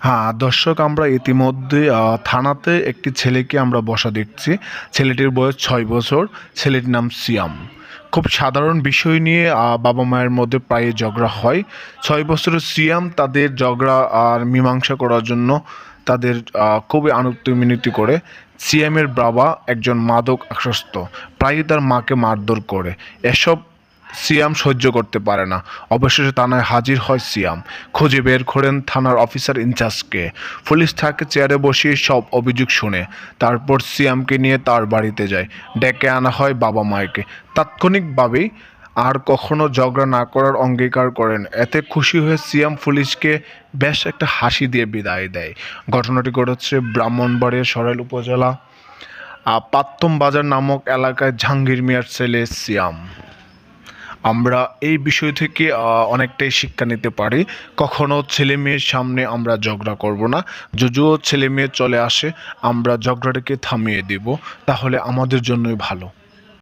হ্যাঁ, দর্শক আমরা ইতিমধ্যে থানাতে একটি ছেলেকে আমরা বসা দেখছি। ছেলেটির বয়স ৬ বছর। ছেলেটির নাম সিয়াম। খুব সাধারণ বিষয় নিয়ে বাবা-মায়ের মধ্যে প্রায়ই ঝগড়া হয়। ৬ বছরের সিয়াম তাদের ঝগড়া আর মীমাংসা করার জন্য তাদের খুবই আনুগত্য মিনতি করে। সিয়ামের বাবা একজন মাদক আসক্ত। প্রায়ই তার মাকে মারধর করে। এসব সিয়াম সহ্য করতে পারে না। অবশেষে থানায় হাজির হয় সিয়াম। খুঁজে বের করেন থানার অফিসার ইনচার্জকে। পুলিশ তাকে চেয়ারে বসিয়ে সব অভিযোগ শুনে। তারপর সিয়ামকে নিয়ে তার বাড়িতে যায়। ডেকে আনা হয় বাবা মাকে। তাৎক্ষণিকভাবেই আর কখনো ঝগড়া না করার অঙ্গীকার করেন। এতে খুশি হয়ে সিয়াম পুলিশকে বেশ একটা হাসি দিয়ে বিদায় দেয়। ঘটনাটি ঘটেছে ব্রাহ্মণবাড়িয়া সরাইল উপজেলা পাত্তম বাজার নামক এলাকায় জাহাঙ্গীর মিয়ার ছেলে সিয়াম। আমরা এই বিষয় থেকে অনেকটাই শিক্ষা নিতে পারি। কখনো ছেলে মেয়ের সামনে আমরা ঝগড়া করব না। যদিও ছেলে মেয়ে চলে আসে, আমরা ঝগড়াটাকে থামিয়ে দেব, তাহলে আমাদের জন্যই ভালো।